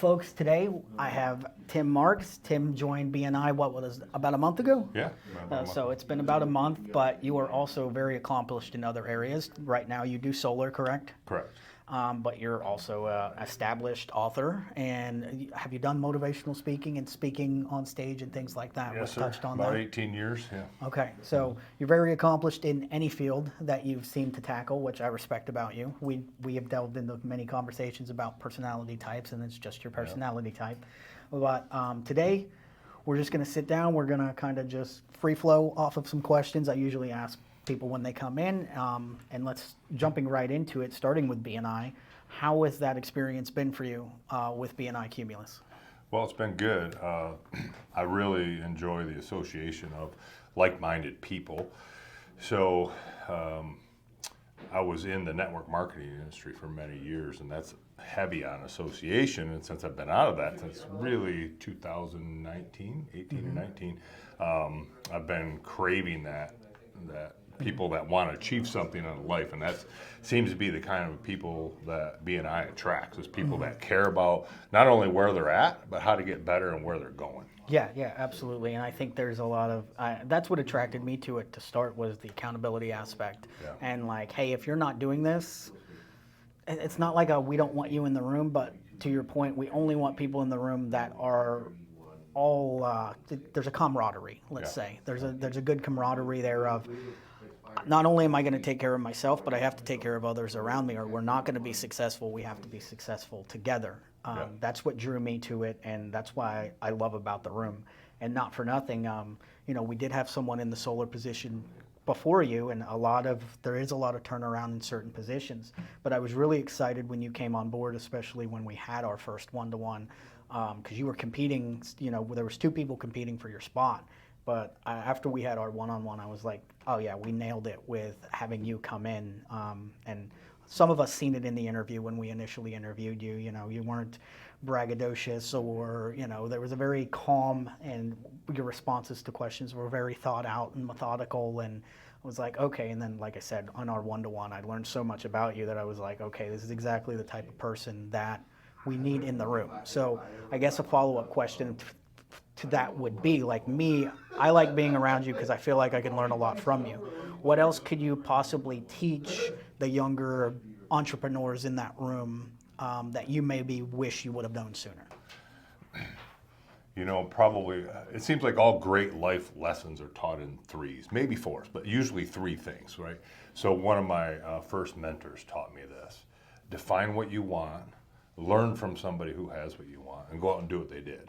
folks, today I have Tim Marks. Tim joined BNI, what was about a month ago? Yeah. So it's been about a month, but you are also very accomplished in other areas. Right now you do solar, correct? Correct. But you're also an established author. And have you done motivational speaking and speaking on stage and things like that? Yes, We've sir. touched on About that. 18 years, yeah. Okay, so you're very accomplished in any field that you've seemed to tackle, which I respect about you. We have delved into many conversations about personality types, and it's just your personality type. But today, we're just going to sit down. We're going to kind of just free flow off of some questions I usually ask people when they come in, and let's jumping right into it, starting with BNI. How has that experience been for you with BNI Cumulus? Well, it's been good. I really enjoy the association of like-minded people. So I was in the network marketing industry for many years, and that's heavy on association. And since I've been out of that, since really 2019, 18 or 19, I've been craving that people that want to achieve something in life, and that seems to be the kind of people that BNI attracts, is people that care about not only where they're at, but how to get better and where they're going. Yeah, absolutely. And I think there's a lot of, that's what attracted me to it to start, was the accountability aspect. Yeah. And like, hey, if you're not doing this, it's not like we don't want you in the room, but to your point, we only want people in the room that are all, there's a camaraderie, let's say. There's a good camaraderie there of, not only am I going to take care of myself, but I have to take care of others around me, or we're not going to be successful. We have to be successful together. That's what drew me to it, and that's why I love about the room. And not for nothing, we did have someone in the solar position before you, and there is a lot of turnaround in certain positions. But I was really excited when you came on board, especially when we had our first one-to-one, because you were competing. There was two people competing for your spot. But after we had our one-on-one, I was like, oh yeah, we nailed it with having you come in. And some of us seen it in the interview when we initially interviewed you. You weren't braggadocious, or, there was a very calm, and your responses to questions were very thought out and methodical. And I was like, okay. And then, like I said, on our one-to-one, I learned so much about you that I was like, okay, this is exactly the type of person that we need in the room. So I guess a follow-up question to that would be, like me, I like being around you because I feel like I can learn a lot from you. What else could you possibly teach the younger entrepreneurs in that room that you maybe wish you would have known sooner? Probably, it seems like all great life lessons are taught in threes, maybe fours, but usually three things, right? So one of my first mentors taught me this: define what you want, learn from somebody who has what you want, and go out and do what they did.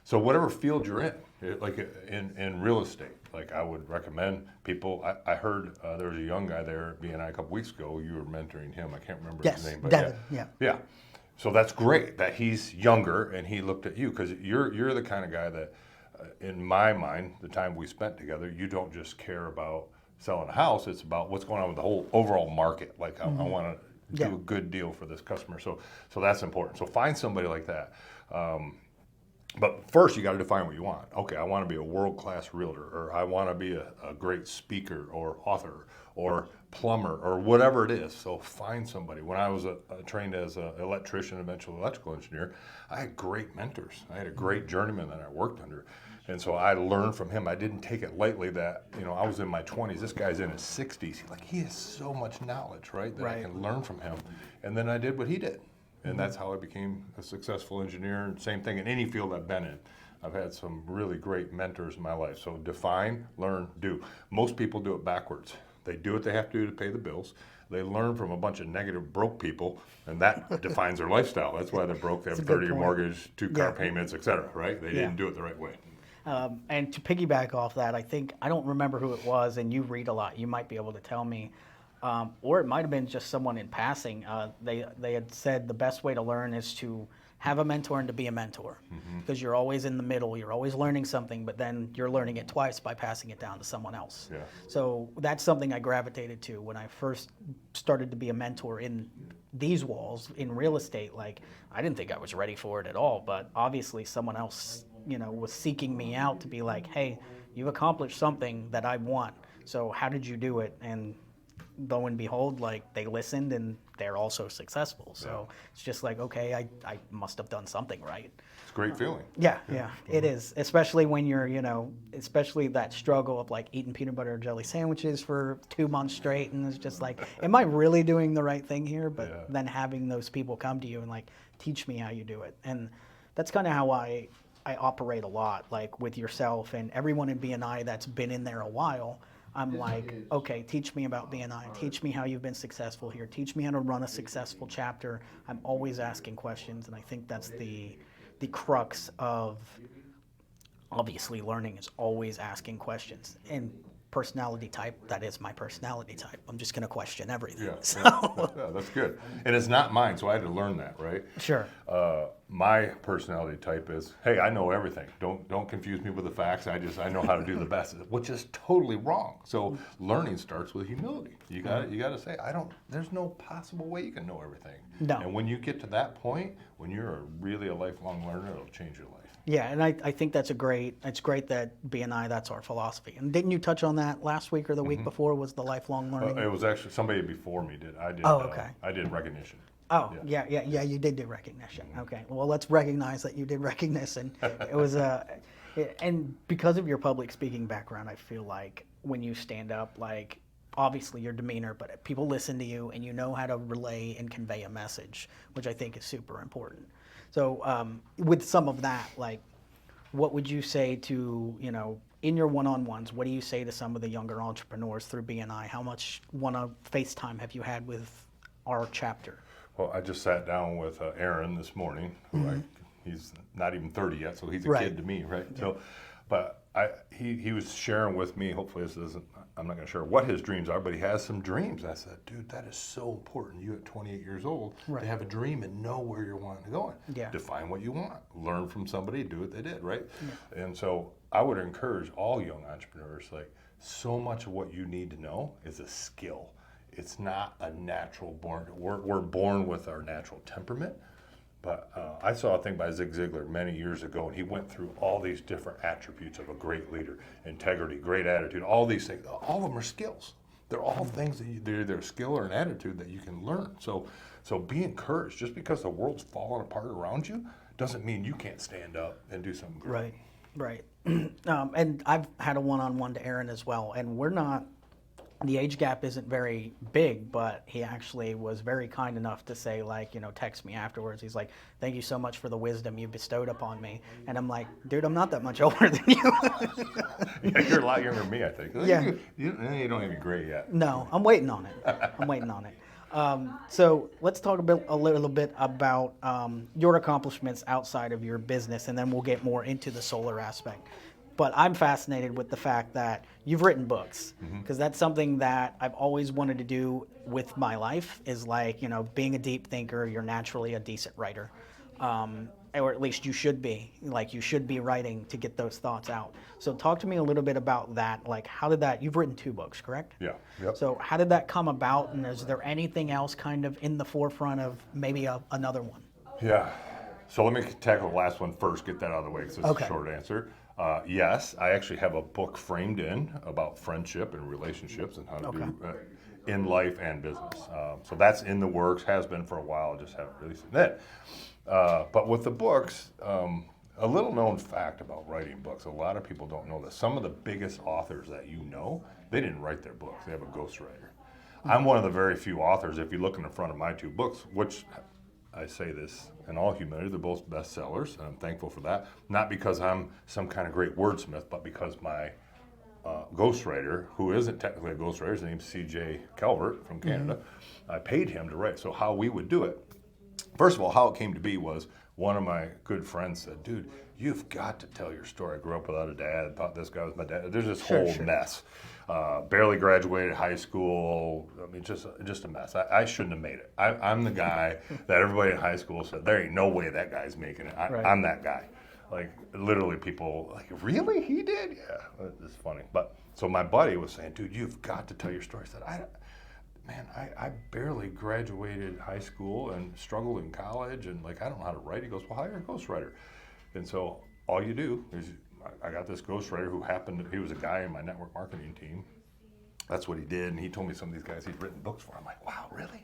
So whatever field you're in, like in real estate, like I would recommend people. I heard there was a young guy there at BNI a couple weeks ago. You were mentoring him. I can't remember his name, but Devin, yeah. So that's great that he's younger and he looked at you, because you're the kind of guy that, in my mind, the time we spent together, you don't just care about selling a house. It's about what's going on with the whole overall market. Like I want to do a good deal for this customer. So that's important. So find somebody like that. But first, you got to define what you want. Okay, I want to be a world-class realtor, or I want to be a great speaker or author or plumber or whatever it is. So find somebody. When I was trained as an electrician, eventually electrical engineer, I had great mentors. I had a great journeyman that I worked under. And so I learned from him. I didn't take it lightly that, I was in my 20s. This guy's in his 60s. He has so much knowledge, right, that I can learn from him. And then I did what he did. And that's how I became a successful engineer. And same thing in any field I've been in. I've had some really great mentors in my life. So define, learn, do. Most people do it backwards. They do what they have to do to pay the bills. They learn from a bunch of negative broke people, and that defines their lifestyle. That's why they're broke. They have a 30-year mortgage, 2 car payments, et cetera, right? They didn't do it the right way. And to piggyback off that, I don't remember who it was, and you read a lot. You might be able to tell me. Or it might have been just someone in passing. They had said the best way to learn is to have a mentor and to be a mentor, because you're always in the middle. You're always learning something, but then you're learning it twice by passing it down to someone else. Yeah. So that's something I gravitated to when I first started to be a mentor in these walls in real estate. Like, I didn't think I was ready for it at all, but obviously someone else, was seeking me out to be like, hey, you've accomplished something that I want. So how did you do it? And lo and behold, like they listened and they're also successful. So it's just like, okay, I must have done something right. It's a great feeling. Yeah, it is. Especially when you're, especially that struggle of like eating peanut butter and jelly sandwiches for 2 months straight. And it's just like, am I really doing the right thing here? But then having those people come to you and like, teach me how you do it. And that's kind of how I operate a lot, like with yourself and everyone in BNI that's been in there a while. I'm like, okay, teach me about BNI. Teach me how you've been successful here. Teach me how to run a successful chapter. I'm always asking questions, and I think that's the crux of obviously learning is always asking questions. And personality type, that is my personality type. I'm just going to question everything. Yeah, that's good. And it's not mine, so I had to learn that, right? Sure. My personality type is, hey, I know everything. Don't confuse me with the facts. I know how to do the best, which is totally wrong. So learning starts with humility. You got to say, there's no possible way you can know everything. No. And when you get to that point, when you're really a lifelong learner, it'll change your life. Yeah, and I think it's great that BNI, that's our philosophy. And didn't you touch on that last week or the week before, was the lifelong learning? It was actually somebody before me did. I did. Oh, okay. I did recognition. Oh, yeah, you did do recognition. Okay, well, let's recognize that you did recognition. It was and because of your public speaking background, I feel like when you stand up, like, obviously your demeanor, but people listen to you and you know how to relay and convey a message, which I think is super important. So with some of that, like, what would you say to, in your one-on-ones, what do you say to some of the younger entrepreneurs through BNI? How much FaceTime have you had with our chapter? Well, I just sat down with Aaron this morning, who he's not even 30 yet, so he's a kid to me, right? Yeah. So, but he was sharing with me, hopefully this isn't, I'm not going to share what his dreams are, but he has some dreams. I said, dude, that is so important. You at 28 years old to have a dream and know where you're wanting to go. Yeah. Define what you want. Learn from somebody, do what they did, right? Yeah. And so I would encourage all young entrepreneurs, like, so much of what you need to know is a skill. It's not a natural born. We're born with our natural temperament. But I saw a thing by Zig Ziglar many years ago, and he went through all these different attributes of a great leader: integrity, great attitude, all these things. All of them are skills. They're all things that they're either a skill or an attitude that you can learn. So be encouraged. Just because the world's falling apart around you doesn't mean you can't stand up and do something great. Right. And I've had a one-on-one to Aaron as well, and we're not. The age gap isn't very big, but he actually was very kind enough to say, like, text me afterwards. He's like, thank you so much for the wisdom you bestowed upon me. And I'm like, dude, I'm not that much older than you. Yeah, you're a lot younger than me, I think. Yeah. You don't even gray yet. No, I'm waiting on it. So let's talk a little bit about your accomplishments outside of your business, and then we'll get more into the solar aspect. But I'm fascinated with the fact that you've written books, because that's something that I've always wanted to do with my life, is like, being a deep thinker, you're naturally a decent writer. Or at least you should be. Like, you should be writing to get those thoughts out. So talk to me a little bit about that. Like, how did that, you've written 2 books, correct? Yeah. Yep. So how did that come about, and is there anything else kind of in the forefront of maybe another one? Yeah. So let me tackle the last one first, get that out of the way, because it's a short answer. Yes, I actually have a book framed in about friendship and relationships and how to do in life and business. So that's in the works, has been for a while, just haven't released it yet. But with the books, a little known fact about writing books, a lot of people don't know this. Some of the biggest authors that they didn't write their books, they have a ghostwriter. I'm one of the very few authors, if you look in the front of my 2 books, which I say this in all humility, they're both bestsellers, and I'm thankful for that. Not because I'm some kind of great wordsmith, but because my ghostwriter, who isn't technically a ghostwriter, his name's C.J. Calvert from Canada, I paid him to write. So how we would do it, first of all, how it came to be was one of my good friends said, dude, you've got to tell your story. I grew up without a dad, thought this guy was my dad. There's this whole mess. Barely graduated high school. I mean, just a mess. I shouldn't have made it. I'm the guy that everybody in high school said, there ain't no way that guy's making it. I'm that guy. Like, literally people, like, really? He did? Yeah, it's funny. But, so my buddy was saying, dude, you've got to tell your story. I said, I barely graduated high school and struggled in college, and, like, I don't know how to write. He goes, well, hire a ghostwriter. And so all you do is, I got this ghostwriter who he was a guy in my network marketing team, that's what he did. And he told me some of these guys he'd written books for. I'm like, wow, really?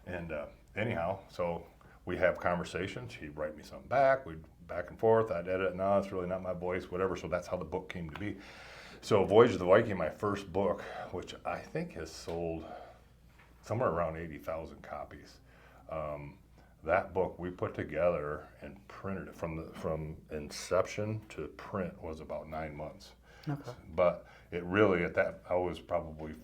And anyhow, so we have conversations. He'd write me something back. We'd back and forth. I'd edit. No, it's really not my voice, whatever. So that's how the book came to be. So Voyage of the Viking, my first book, which I think has sold somewhere around 80,000 copies. That book we put together and printed it from inception to print was about 9 months. Okay. But it really, I was probably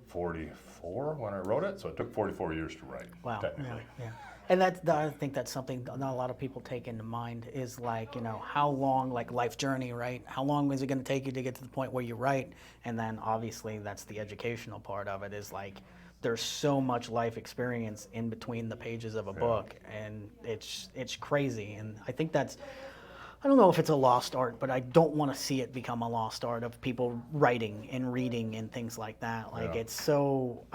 44 when I wrote it, so it took 44 years to write. Wow. Technically. Yeah. And I think that's something not a lot of people take into mind is like, how long, like life journey, right? How long is it going to take you to get to the point where you write? And then obviously that's the educational part of it is like, there's so much life experience in between the pages of a book, and it's crazy. And I think I don't know if it's a lost art, but I don't want to see it become a lost art of people writing and reading and things like that. Like it's so,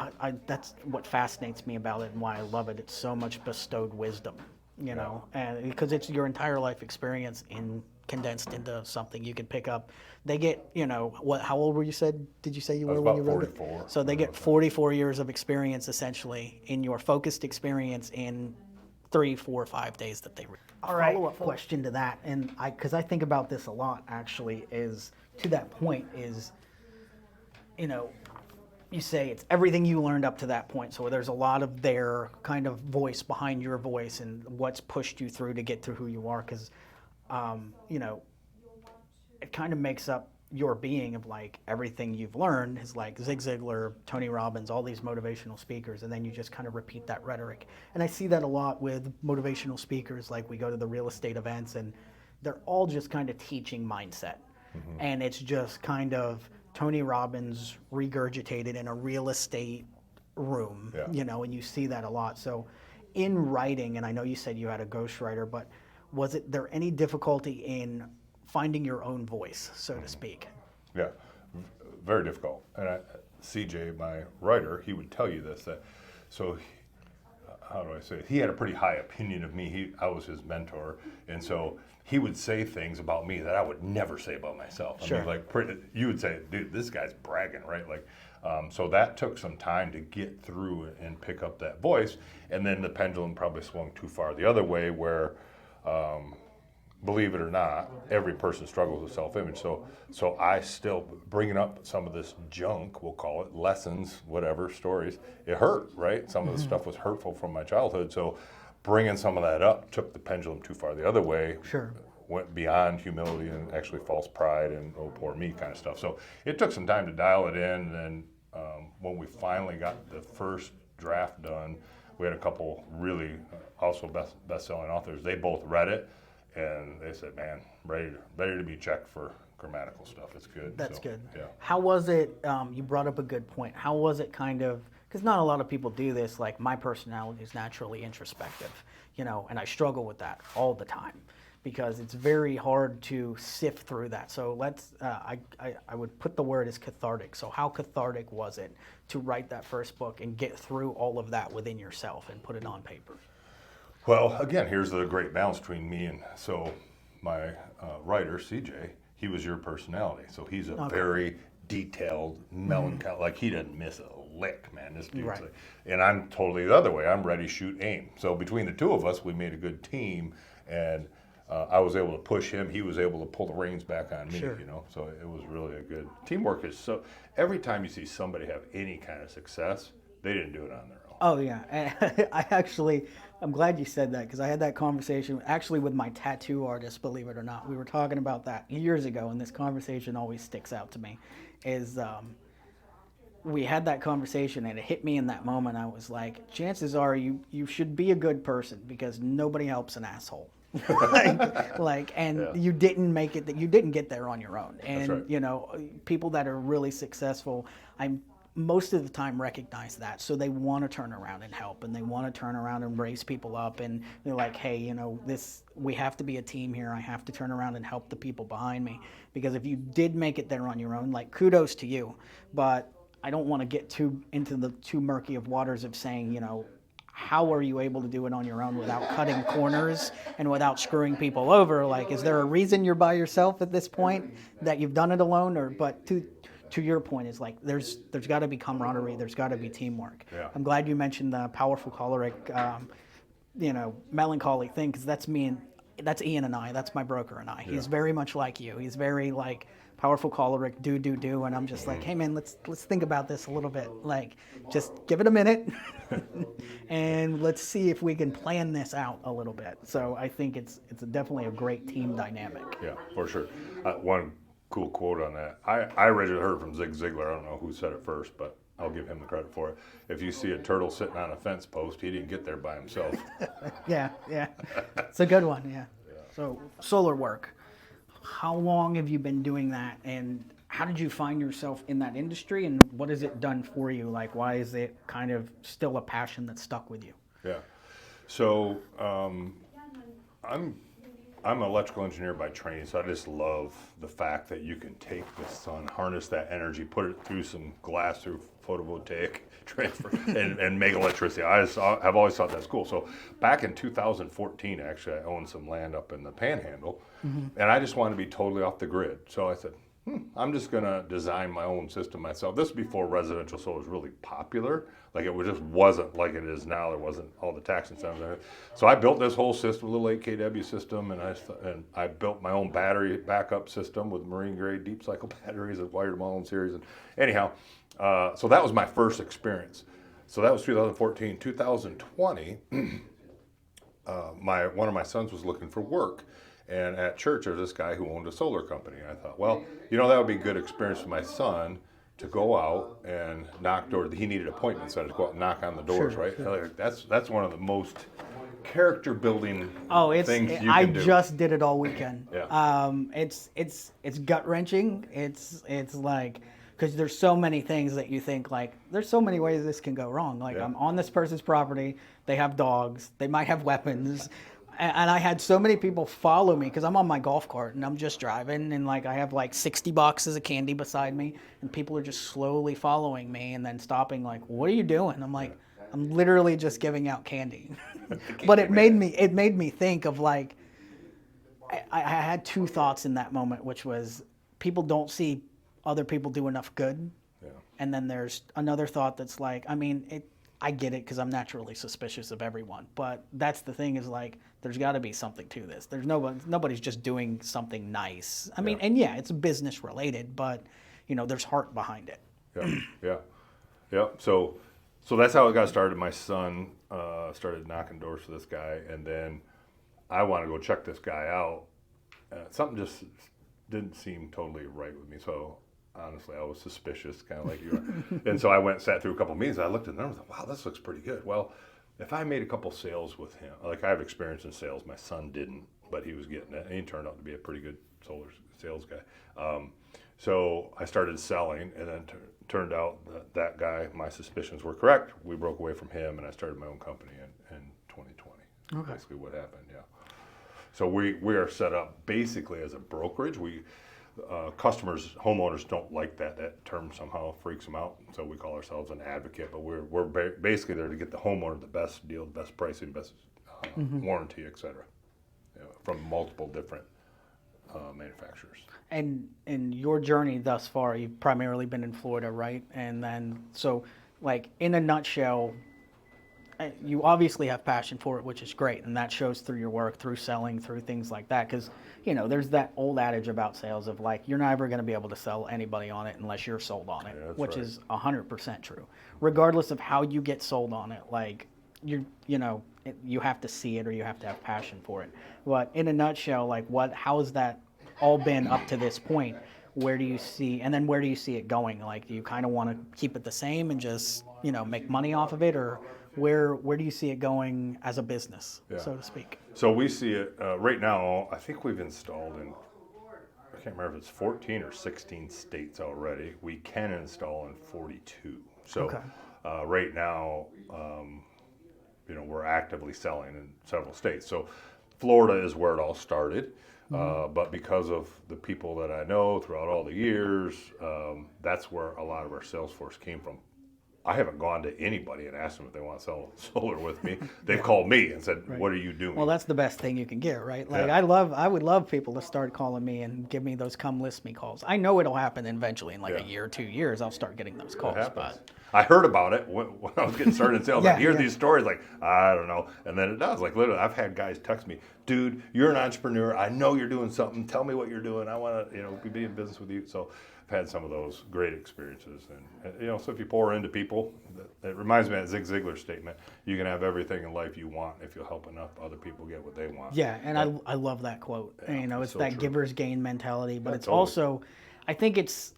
that's what fascinates me about it and why I love it. It's so much bestowed wisdom, and because it's your entire life experience condensed into something you can pick up. They get, how old were you did you say you were when you wrote it? 44. So they get 44 years of experience essentially in your focused experience in 3, 4, 5 days that they read. All right. Follow-up question to that, and because I think about this a lot actually, is to that point is, you say it's everything you learned up to that point. So there's a lot of their kind of voice behind your voice and what's pushed you through to get to who you are. Because, it kind of makes up your being of like everything you've learned is like Zig Ziglar, Tony Robbins, all these motivational speakers, and then you just kind of repeat that rhetoric. And I see that a lot with motivational speakers, like we go to the real estate events and they're all just kind of teaching mindset. Mm-hmm. And it's just kind of Tony Robbins regurgitated in a real estate room, and you see that a lot. So in writing, and I know you said you had a ghostwriter, but was there any difficulty in finding your own voice, so to speak? Yeah, very difficult. And CJ, my writer, he would tell you this, how do I say it? He had a pretty high opinion of me. I was his mentor. And so he would say things about me that I would never say about myself. Sure. I mean, you would say, dude, this guy's bragging, right? So that took some time to get through and pick up that voice. And then the pendulum probably swung too far the other way where, believe it or not, every person struggles with self-image. So I still, bringing up some of this junk, we'll call it, lessons, whatever, stories, it hurt, right? Some of the stuff was hurtful from my childhood. So bringing some of that up took the pendulum too far the other way. Sure. Went beyond humility and actually false pride and oh, poor me kind of stuff. So it took some time to dial it in. And then when we finally got the first draft done, we had a couple really also best-selling authors. They both read it. And they said, man, ready to be checked for grammatical stuff. It's good. That's good. Yeah. How was it, you brought up a good point, how was it kind of, because not a lot of people do this, like my personality is naturally introspective, and I struggle with that all the time because it's very hard to sift through that. So I would put the word as cathartic. So how cathartic was it to write that first book and get through all of that within yourself and put it on paper? Well, again, here's the great balance between me and my writer, CJ, he was your personality. So he's a very detailed, melancholy, like he doesn't miss a lick, man. This dude's right. And I'm totally the other way. I'm ready, shoot, aim. So between the two of us, we made a good team, and I was able to push him. He was able to pull the reins back on me, Sure. So it was really a good teamwork. Every time you see somebody have any kind of success, they didn't do it on their own. Oh yeah, and I'm glad you said that because I had that conversation actually with my tattoo artist, believe it or not. We were talking about that years ago, and this conversation always sticks out to me. We had that conversation, and it hit me in that moment. I was like, chances are you should be a good person because nobody helps an asshole. You didn't make it, that you didn't get there on your own. And right. People that are really successful, most of the time recognize that, so they want to turn around and help, and they want to turn around and raise people up, and they're like, hey, we have to be a team here. I have to turn around and help the people behind me, because if you did make it there on your own, like, kudos to you, but I don't want to get into the too murky of waters of saying, how are you able to do it on your own without cutting corners and without screwing people over? Like, is there a reason you're by yourself at this point that you've done it alone? But to to your point, is like there's got to be camaraderie, there's got to be teamwork. Yeah. I'm glad you mentioned the powerful choleric, melancholy thing, because that's me and that's Ian and I. That's my broker and I. He's very much like you. He's very like powerful choleric, do, and I'm just like, hey man, let's think about this a little bit. Like, just give it a minute, and let's see if we can plan this out a little bit. So I think it's definitely a great team dynamic. Yeah, for sure. One cool quote on that. I originally heard from Zig Ziglar. I don't know who said it first, but I'll give him the credit for it. If you see a turtle sitting on a fence post, he didn't get there by himself. Yeah, it's a good one. Yeah. So solar work. How long have you been doing that, and how did you find yourself in that industry, and what has it done for you? Like, why is it kind of still a passion that stuck with you? Yeah. So I'm an electrical engineer by training, so I just love the fact that you can take the sun, harness that energy, put it through some glass through photovoltaic transfer, and make electricity. I've always thought that's cool. So back in 2014, actually, I owned some land up in the Panhandle, and I just wanted to be totally off the grid. So I said, I'm just going to design my own system myself. This is before residential solar was really popular. Like, it just wasn't like it is now. There wasn't all the tax incentives. So I built this whole system, a little 8 kW system, and I built my own battery backup system with marine grade deep cycle batteries and wired them all in series. And anyhow, so that was my first experience. So that was 2014. 2020, one of my sons was looking for work. And at church, there was this guy who owned a solar company. And I thought, well, that would be a good experience for my son to go out and knock doors. He needed appointments, so I had to go out and knock on the doors, right? Sure. That's one of the most character building things you can I do. just did it all weekend. Yeah. It's gut wrenching. It's like, because there's so many things that you think, like, there's so many ways this can go wrong. Like, I'm on this person's property, they have dogs, they might have weapons. And I had so many people follow me because I'm on my golf cart and I'm just driving, and like I have like 60 boxes of candy beside me, and people are just slowly following me and then stopping, like, what are you doing? I'm like, I'm literally just giving out candy. But it made me think of, like, I had two thoughts in that moment, which was, people don't see other people do enough good. Yeah. And then there's another thought that's like, I get it because I'm naturally suspicious of everyone, but that's the thing, is like, there's got to be something to this. There's nobody's just doing something nice. I mean, and yeah, it's business related, but there's heart behind it. Yeah. So that's how it got started. My son started knocking doors for this guy, and then I wanted to go check this guy out. Something just didn't seem totally right with me. So honestly, I was suspicious, kind of like you are. And so I went and sat through a couple meetings. I looked at them and I thought, wow, this looks pretty good. Well, if I made a couple sales with him, like, I have experience in sales. My son didn't, but he was getting it. And he turned out to be a pretty good solar sales guy. So I started selling, and then turned out that guy, my suspicions were correct. We broke away from him, and I started my own company in 2020. Okay. Basically what happened, yeah. So we are set up basically as a brokerage. Customers, homeowners don't like that term, somehow freaks them out. So we call ourselves an advocate, but we're basically there to get the homeowner the best deal, the best pricing, best warranty, et cetera, from multiple different manufacturers. And in your journey thus far, you've primarily been in Florida, right? And then, so, like, in a nutshell, you obviously have passion for it, which is great, and that shows through your work, through selling, through things like that, because there's that old adage about sales of, like, you're never going to be able to sell anybody on it unless you're sold on it, which is 100% true. Regardless of how you get sold on it, like, you have to see it, or you have to have passion for it. But in a nutshell, like, how has that all been up to this point? Where do you see it going? Like, do you kind of want to keep it the same and just make money off of it, or where do you see it going as a business, so to speak? So we see it right now. I think we've installed in, I can't remember if it's 14 or 16 states already. We can install in 42. So right now, we're actively selling in several states. So Florida is where it all started. But because of the people that I know throughout all the years, that's where a lot of our sales force came from. I haven't gone to anybody and asked them if they want to sell solar with me. They've called me and said, "What are you doing?" Well, that's the best thing you can get, right? Like Yeah. I would love people to start calling me and give me those come list me calls. I know it'll happen eventually in like a Yeah. year, 2 years. I'll start getting those It calls, happens. but I heard about it when I was getting started in sales. I Yeah, hear yeah. these stories like, I don't know. And then it does. Like literally, I've had guys text me, dude, you're an entrepreneur. I know you're doing something. Tell me what you're doing. I want to, be in business with you. So I've had some of those great experiences. And so if you pour into people, it reminds me of Zig Ziglar's statement, you can have everything in life you want if you'll help enough other people get what they want. yeah, and I love that quote. And, it's it's so that true. giver's gain mentality, but Yeah, it's totally. also, I think it's,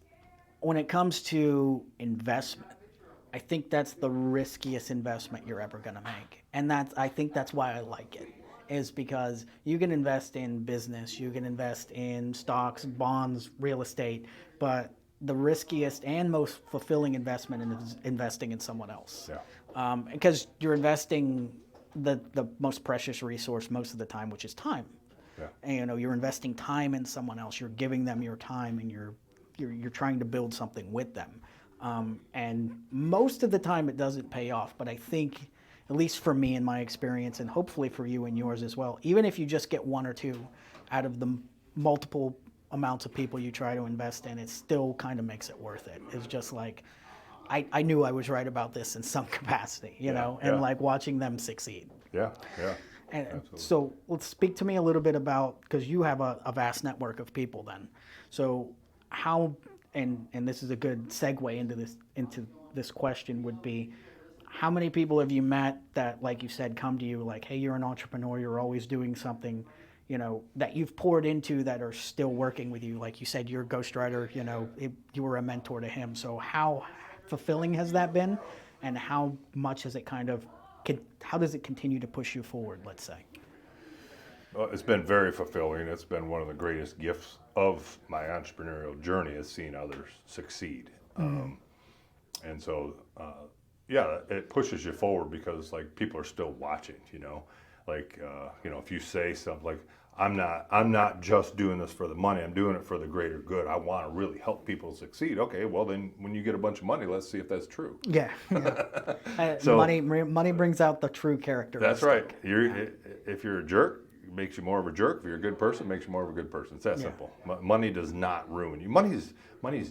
when it comes to investment, I think that's the riskiest investment you're ever going to make. And I think that's why I like it, is because you can invest in business, you can invest in stocks, bonds, real estate, but the riskiest and most fulfilling investment is investing in someone else. Yeah. Because you're investing the most precious resource most of the time, which is time. Yeah. And, you're investing time in someone else. You're giving them your time, and you're trying to build something with them. And most of the time it doesn't pay off, but I think, at least for me in my experience, and hopefully for you and yours as well, even if you just get one or two out of the multiple amounts of people you try to invest in, it still kind of makes it worth it. It's just like, I knew I was right about this in some capacity, and yeah. like watching them succeed. Yeah. Yeah. And Absolutely. so let's speak to me a little bit about, because you have a vast network of people then. So how, and this is a good segue into this question, would be, how many people have you met that, like you said, come to you like, hey, you're an entrepreneur, you're always doing something, that you've poured into that are still working with you? Like you said, you're a ghostwriter, you were a mentor to him. So how fulfilling has that been? And how much has it how does it continue to push you forward, let's say? Well, it's been very fulfilling. It's been one of the greatest gifts of my entrepreneurial journey, is seeing others succeed. And so, yeah, it pushes you forward because like people are still watching. If you say something like, I'm not just doing this for the money. I'm doing it for the greater good. I want to really help people succeed. Okay, well then, when you get a bunch of money, let's see if that's true. Yeah. So- money brings out the true character. That's right. If you're a jerk, it makes you more of a jerk. If you're a good person, it makes you more of a good person. It's that simple. Money does not ruin you. Money's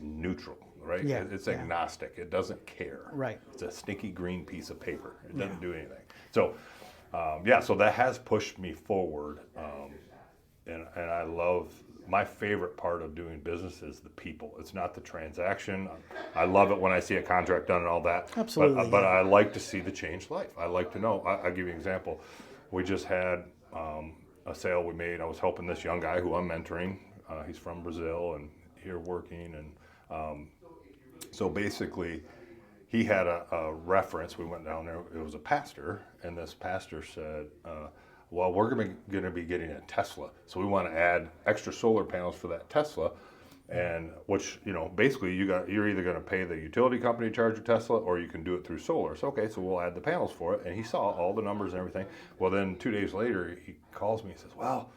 neutral, right? Yeah, It's yeah. agnostic. It doesn't care. Right. It's a stinky green piece of paper. It doesn't do anything. So, so that has pushed me forward. And I love, my favorite part of doing business is the people. It's not the transaction. I love it when I see a contract done and all that. Absolutely, But yeah. I like to see the changed life. I like to know. I'll give you an example. We just had a sale we made. I was helping this young guy who I'm mentoring. He's from Brazil and here working. And so basically, he had a reference. We went down there. It was a pastor. And this pastor said, well, we're going to be getting a Tesla, so we want to add extra solar panels for that Tesla, and which, basically you're either going to pay the utility company to charge your Tesla, or you can do it through solar. So okay, so we'll add the panels for it. And he saw all the numbers and everything. Well, then 2 days later, he calls me and says, well,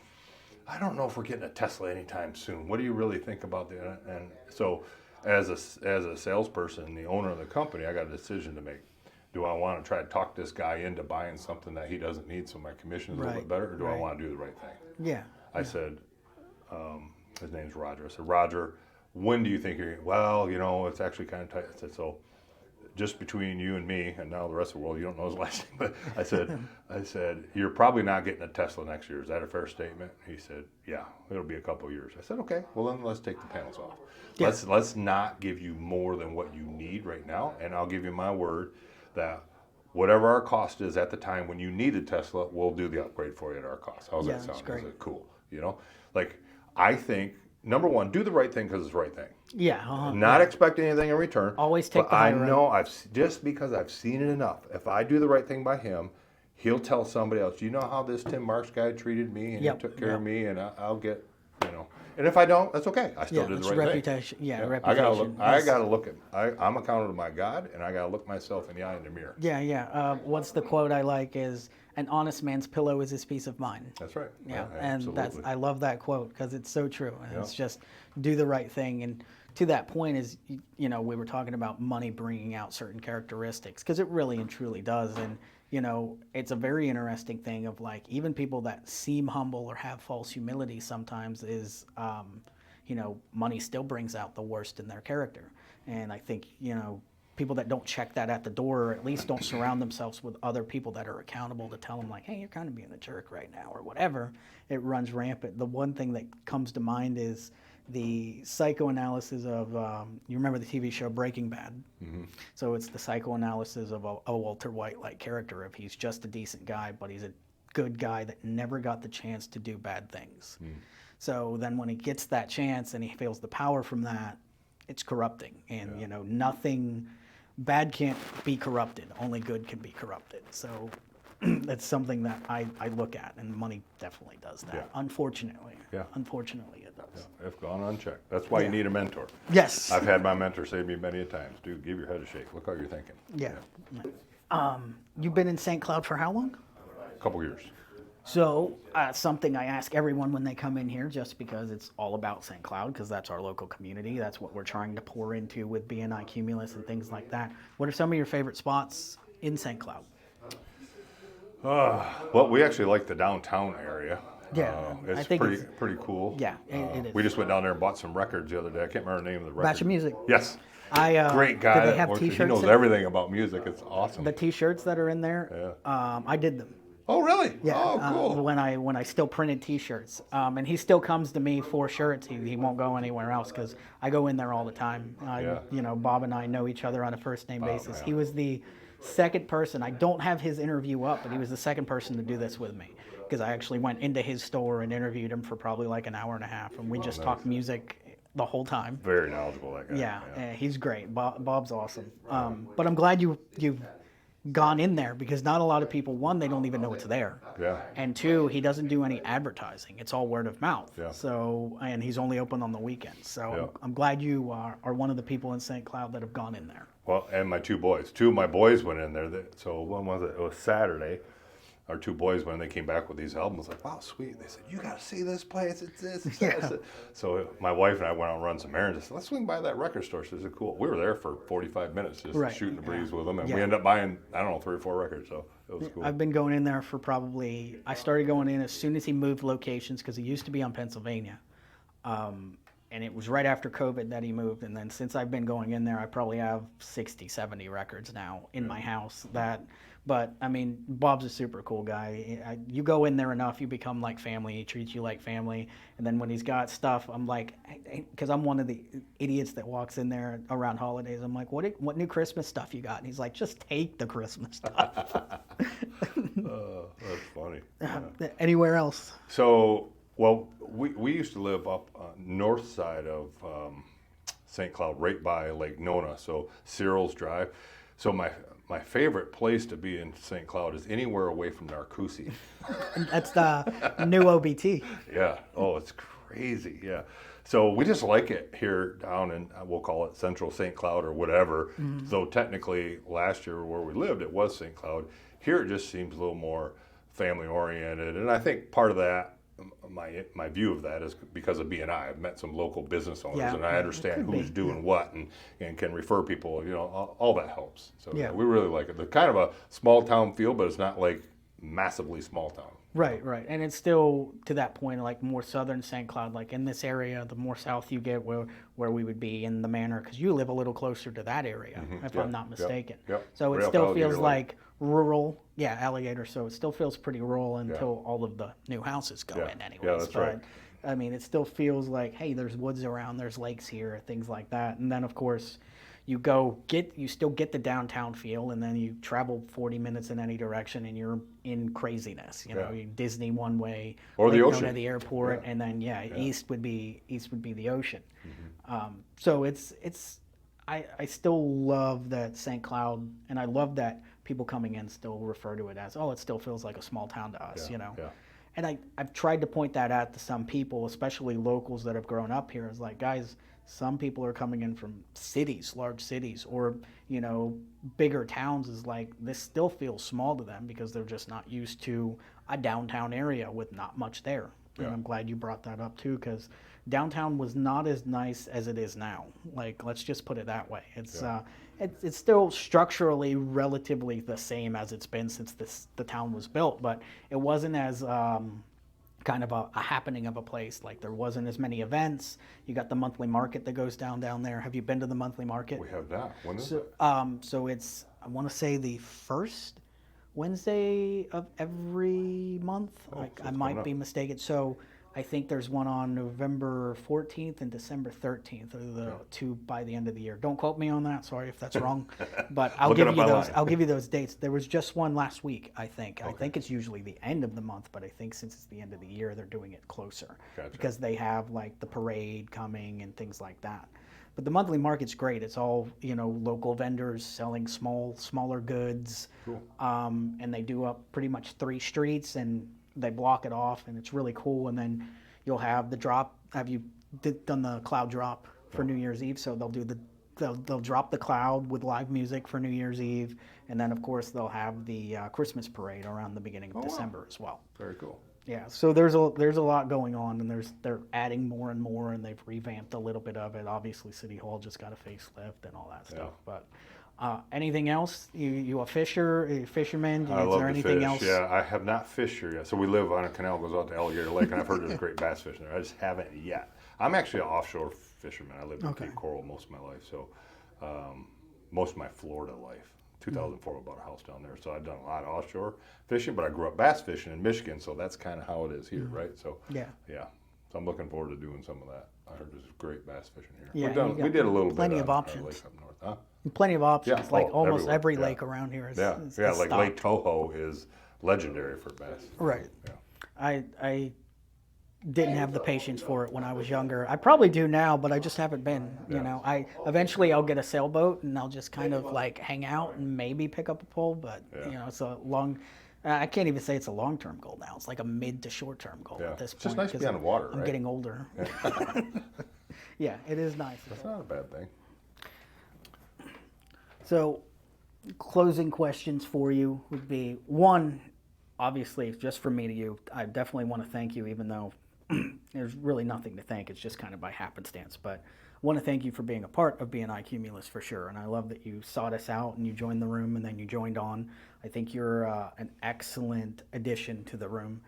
I don't know if we're getting a Tesla anytime soon. What do you really think about that? And so as a salesperson, the owner of the company, I got a decision to make. Do I want to try to talk this guy into buying something that he doesn't need so my commission is a little bit better, or do I want to do the right thing? Yeah. I said, his name's Roger. I said, Roger, when do you think you're, well, it's actually kind of tight. I said, so just between you and me, and now the rest of the world, you don't know his last name, but I said, you're probably not getting a Tesla next year. Is that a fair statement? He said, yeah, it'll be a couple of years. I said, okay, well then let's take the panels off. Yeah. Let's not give you more than what you need right now, and I'll give you my word that whatever our cost is at the time when you need a Tesla, we'll do the upgrade for you at our cost. How's that sound? That's great. Is it cool? I think, number one, do the right thing because it's the right thing. Yeah. Not expect anything in return. Always take but the high I road. know just because I've seen it enough. If I do the right thing by him, he'll tell somebody else, you know how this Tim Marks guy treated me and he took care of me, and I'll get, And if I don't, that's okay. I still did the right reputation. thing. Yeah, I reputation. gotta look at. I'm accountable to my God, and I gotta look myself in the eye in the mirror. Yeah. What's the quote I like is, an honest man's pillow is his peace of mind. That's right. Yeah, Yeah, and absolutely. I love that quote because it's so true. And it's just do the right thing. And to that point is, you know, we were talking about money bringing out certain characteristics, because it really and truly does. And, you know, it's a very interesting thing of like, even people that seem humble or have false humility sometimes is, you know, money still brings out the worst in their character. And I think, you know, people that don't check that at the door, or at least don't surround themselves with other people that are accountable to tell them like, hey, you're kind of being a jerk right now, or whatever, it runs rampant. The one thing that comes to mind is the psychoanalysis of, you remember the TV show Breaking Bad? Mm-hmm. So it's the psychoanalysis of a Walter White-like character. If he's just a decent guy, but he's a good guy that never got the chance to do bad things. Mm. So then when he gets that chance and he feels the power from that, it's corrupting. And, you know, nothing bad can't be corrupted. Only good can be corrupted. So that's something that I look at, and money definitely does that. Yeah. Unfortunately. Yeah. Unfortunately, it does. Yeah, if gone unchecked. That's why you need a mentor. Yes. I've had my mentor say to me many a times, dude, give your head a shake. Look how you're thinking. Yeah. You've been in St. Cloud for how long? A couple years. So something I ask everyone when they come in here, just because it's all about St. Cloud, because that's our local community. That's what we're trying to pour into with BNI Cumulus and things like that. What are some of your favorite spots in St. Cloud? Well, we actually like the downtown area. Yeah, it's I think pretty cool. Yeah, it is. We just went down there and bought some records the other day. I can't remember the name of the record. Batch of Music. Yes. Do Great guy. they have He T-shirts? knows everything about music. It's awesome. The T-shirts that are in there, I did them. Oh, really? Yeah. Oh, cool. When I still printed T-shirts, and he still comes to me for shirts. He won't go anywhere else because I go in there all the time. You know, Bob and I know each other on a first name basis. Yeah. He was the second person. I don't have his interview up, but he was the second person to do this with me, because I actually went into his store and interviewed him for probably like an hour and a half, and we just talked music the whole time. Very knowledgeable, that guy. Yeah. He's great. Bob's awesome. But I'm glad you've gone in there, because not a lot of people, one, they don't even know it's there. Yeah. And two, he doesn't do any advertising. It's all word of mouth. Yeah. So, and he's only open on the weekends. So Yeah. I'm glad you are one of the people in St. Cloud that have gone in there. Well, and my two boys. Two of my boys went in there. So when was it? It was Saturday. Our two boys, when they came back with these albums, like, wow, sweet. They said, you got to see this place. It's this. It's that. So my wife and I went out and run some errands. I said, let's swing by that record store. She said, cool. We were there for 45 minutes just shooting the breeze with them. And we ended up buying, I don't know, 3 or 4 records. So it was cool. I've been going in there for probably, I started going in as soon as he moved locations, because he used to be on Pennsylvania. And it was right after COVID that he moved. And then since I've been going in there, I probably have 60, 70 records now in my house. But I mean, Bob's a super cool guy. You go in there enough, you become like family. He treats you like family. And then when he's got stuff, I'm like, because I'm one of the idiots that walks in there around holidays. I'm like, what new Christmas stuff you got? And he's like, just take the Christmas stuff. That's funny. Yeah. Anywhere else? So, well, we used to live up north side of St. Cloud, right by Lake Nona, so Cyril's Drive. So my favorite place to be in St. Cloud is anywhere away from Narcoossee. That's the new OBT. Yeah. Oh, it's crazy. Yeah. So we just like it here down in, we'll call it Central St. Cloud or whatever. Mm-hmm. Though technically last year where we lived, it was St. Cloud. Here it just seems a little more family oriented. And I think part of that, my view of that is because of BNI. I've met some local business owners, and I understand who's doing what and can refer people. You know, all that helps. So we really like it. They're kind of a small town feel, but it's not like massively small town. Right. And it's still to that point, like more southern St. Cloud, like in this area, the more south you get, where we would be in the manor, because you live a little closer to that area, if I'm not mistaken. Yep. So it still feels like rural. Yeah, Alligator. So it still feels pretty rural until all of the new houses go in anyways. Yeah, that's right. I mean, it still feels like, hey, there's woods around, there's lakes here, things like that. And then, of course, you still get the downtown feel, and then you travel 40 minutes in any direction, and you're in craziness. You know, Disney one way, or the ocean, the airport, and then east would be the ocean. Mm-hmm. So I still love that St. Cloud, and I love that people coming in still refer to it as, oh, it still feels like a small town to us. You know. Yeah. And I've tried to point that out to some people, especially locals that have grown up here. It's like, guys, some people are coming in from cities, large cities, or, you know, bigger towns. Is like, this still feels small to them because they're just not used to a downtown area with not much there. Yeah. And I'm glad you brought that up too, because downtown was not as nice as it is now. Like, let's just put it that way. It's Yeah. it's still structurally relatively the same as it's been since the town was built, but it wasn't as kind of a happening of a place. Like, there wasn't as many events. You got the monthly market that goes down there. Have you been to the monthly market? We have that. When is So, it? so it's, I want to say, the first Wednesday of every month. Oh, Like, so I it's might coming be up. mistaken. So I think there's one on November 14th and December 13th, are the two by the end of the year. Don't quote me on that. Sorry if that's wrong, but I'll Look it give up you those. online. I'll give you those dates. There was just one last week, I think. I Okay. think it's usually the end of the month, but I think since it's the end of the year, they're doing it closer Gotcha. because they have like the parade coming and things like that. But the monthly market's great. It's all, local vendors selling smaller goods. Cool. And they do up pretty much 3 streets, and they block it off, and it's really cool. And then you'll have the drop. Have you done the cloud drop for New Year's Eve? So they'll drop the cloud with live music for New Year's Eve, and then of course they'll have the Christmas parade around the beginning of wow. December as well. Very cool. Yeah, so there's a lot going on, and they're adding more and more, and they've revamped a little bit of it. Obviously, City Hall just got a facelift and all that stuff. But anything else? You a fisherman? I Is love there to anything fish. else? Yeah, I have not fished here yet. So we live on a canal that goes out to Alligator Lake, and I've heard there's great bass fishing there. I just haven't yet. I'm actually an offshore fisherman. I lived in Cape Coral most of my life, so most of my Florida life. 2004, I bought a house down there, so I've done a lot of offshore fishing. But I grew up bass fishing in Michigan, so that's kind of how it is here, right? So Yeah. So I'm looking forward to doing some of that. I heard there's great bass fishing here. Yeah, We did a little plenty bit of on our options. lake up north, huh? Plenty of options. Yeah, Like almost everywhere, every yeah. lake around here is Yeah, is, yeah, is like stocked. Lake Toho is legendary for bass. Right. Yeah. I didn't have the patience for it when I was younger. I probably do now, but I just haven't been. Yeah. I'll get a sailboat and I'll just kind of like hang out and maybe pick up a pole. But Yeah. it's a long. I can't even say it's a long-term goal now. It's like a mid to short-term goal Yeah. at this It's point. just nice to 'cause be on the water, I'm right? getting older. Yeah, it is nice. That's not a bad thing. So, closing questions for you would be one, obviously, just from me to you, I definitely want to thank you, even though there's really nothing to thank. It's just kind of by happenstance. But I want to thank you for being a part of BNI Cumulus for sure. And I love that you sought us out and you joined the room and then you joined on. I think you're an excellent addition to the room.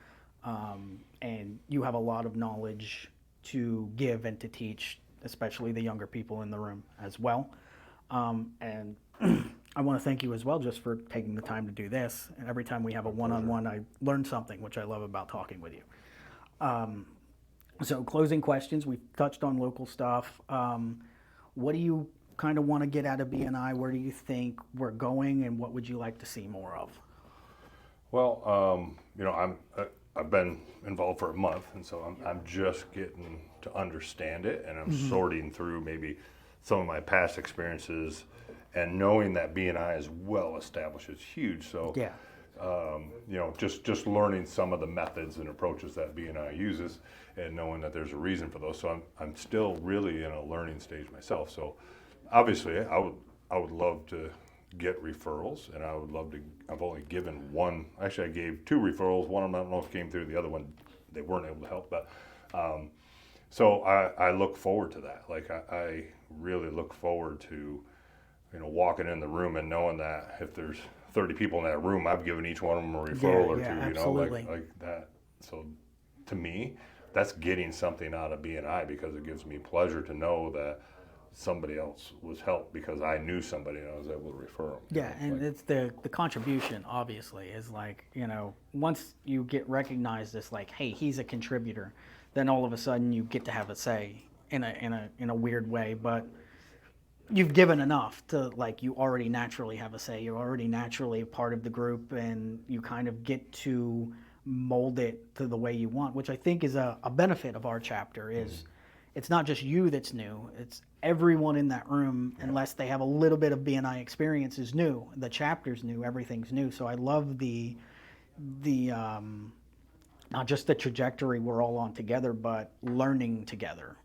And you have a lot of knowledge to give and to teach, especially the younger people in the room as well. And I want to thank you as well just for taking the time to do this. And every time we have a one-on-one, I learn something, which I love about talking with you. So closing questions, we've touched on local stuff. What do you kind of want to get out of BNI? Where do you think we're going, and what would you like to see more of? Well, I've been involved for a month, and so I'm just getting to understand it, and I'm sorting through maybe some of my past experiences, and knowing that BNI is well established is huge. So Yeah. Just learning some of the methods and approaches that BNI uses, and knowing that there's a reason for those. So I'm still really in a learning stage myself. So obviously, I would love to get referrals, and I would love to. I've only given one. Actually, I gave 2 referrals. One of them I don't know if it came through. The other one they weren't able to help. But so I look forward to that. Like I really look forward to walking in the room and knowing that if there's 30 people in that room, I've given each one of them a referral or 2, absolutely. like that. So to me, that's getting something out of BNI, because it gives me pleasure to know that somebody else was helped because I knew somebody and I was able to refer them. Yeah, and it's the contribution, obviously, is like, once you get recognized as like, hey, he's a contributor, then all of a sudden you get to have a say in a weird way, but you've given enough to, like, you already naturally have a say. You're already naturally a part of the group, and you kind of get to mold it to the way you want, which I think is a benefit of our chapter. Is it's not just you that's new, it's everyone in that room, unless they have a little bit of BNI experience, is new. The chapter's new, everything's new. So I love the not just the trajectory we're all on together, but learning together.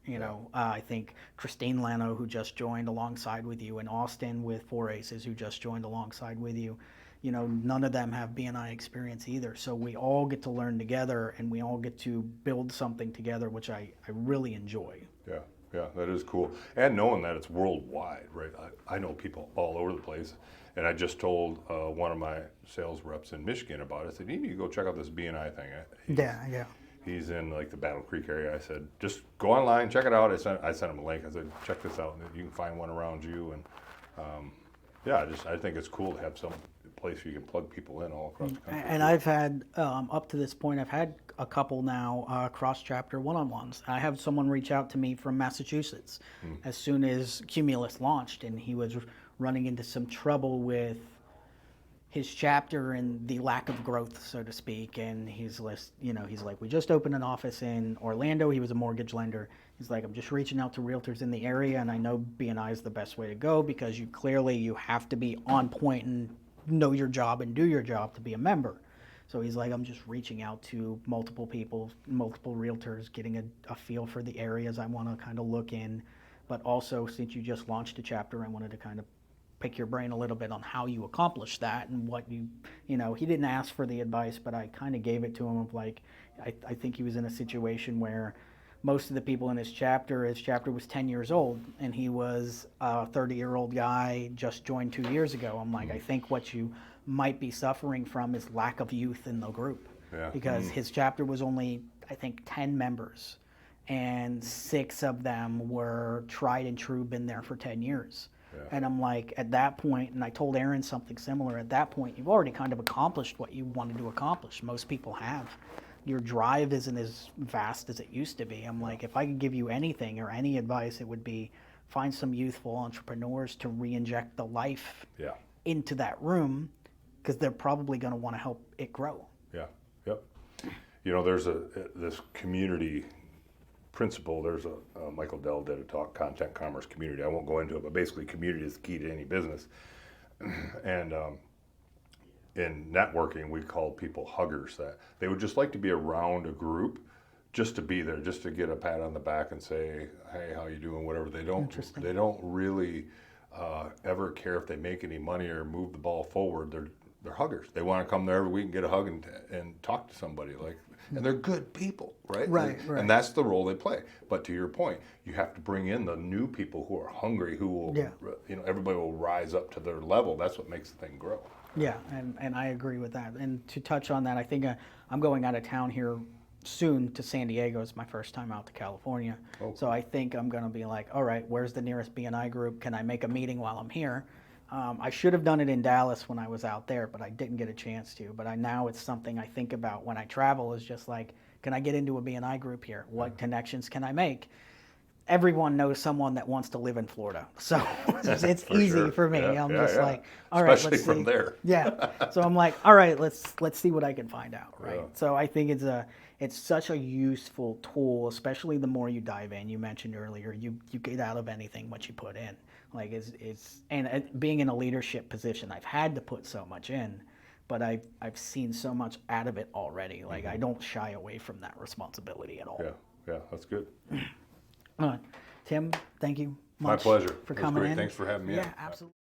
I think Christine Lano, who just joined alongside with you, and Austin with 4 Aces, who just joined alongside with you. you know, none of them have BNI experience either. So we all get to learn together, and we all get to build something together, which I really enjoy. Yeah, yeah, that is cool. And knowing that it's worldwide, right? I know people all over the place. And I just told one of my sales reps in Michigan about it. I said, you need to go check out this BNI thing. Yeah. He's in like the Battle Creek area. I said, just go online, check it out. I sent him a link. I said, check this out. You can find one around you. And yeah, I think it's cool to have some place where you can plug people in all across the country. And I've had, up to this point, I've had a couple now cross-chapter one-on-ones. I have someone reach out to me from Massachusetts as soon as Cumulus launched, and he was running into some trouble with his chapter and the lack of growth, so to speak. And he's like, we just opened an office in Orlando. He was a mortgage lender. He's like, I'm just reaching out to realtors in the area, and I know BNI is the best way to go because you have to be on point and know your job and do your job to be a member. So he's like, I'm just reaching out to multiple people, multiple realtors, getting a feel for the areas I want to kind of look in. But also, since you just launched a chapter, I wanted to kind of pick your brain a little bit on how you accomplish that and what he didn't ask for the advice, but I kind of gave it to him of like, I think he was in a situation where most of the people in his chapter was 10 years old, and he was a 30-year-old guy, just joined 2 years ago. I'm like, I think what you might be suffering from is lack of youth in the group. Yeah. Because his chapter was only, I think, 10 members, and 6 of them were tried and true, been there for 10 years. Yeah. And I'm like, at that point, and I told Aaron something similar, at that point, you've already kind of accomplished what you wanted to accomplish. Most people have. Your drive isn't as vast as it used to be. I'm like, if I could give you anything or any advice, it would be find some youthful entrepreneurs to re-inject the life into that room, because they're probably going to want to help it grow. Yeah, yep. You know, there's this community principle. There's Michael Dell did a talk, content commerce community. I won't go into it, but basically community is the key to any business. And in networking, we call people huggers. That they would just like to be around a group, just to be there, just to get a pat on the back and say, hey, how you doing, whatever. They don't really ever care if they make any money or move the ball forward. They're huggers. They want to come there every week and get a hug and talk to somebody. And they're good people, right? Right. And that's the role they play. But to your point, you have to bring in the new people who are hungry, who will, everybody will rise up to their level. That's what makes the thing grow. Yeah, and I agree with that. And to touch on that, I think I'm going out of town here soon to San Diego. It's my first time out to California. Oh. So I think I'm going to be like, all right, where's the nearest BNI group? Can I make a meeting while I'm here? I should have done it in Dallas when I was out there, but I didn't get a chance to. But now it's something I think about when I travel, is just like, can I get into a BNI group here? What connections can I make? Everyone knows someone that wants to live in Florida, so it's easy for me. I'm just like, all right, especially let's from see. there. Yeah, so I'm like, all right, let's see what I can find out, right? Yeah. So I think it's such a useful tool, especially the more you dive in. You mentioned earlier, you get out of anything what you put in. Like and being in a leadership position, I've had to put so much in, but I've seen so much out of it already. Like I don't shy away from that responsibility at all. Yeah, that's good. Tim, thank you much. My pleasure. For coming in. Thanks for having me. Yeah, absolutely.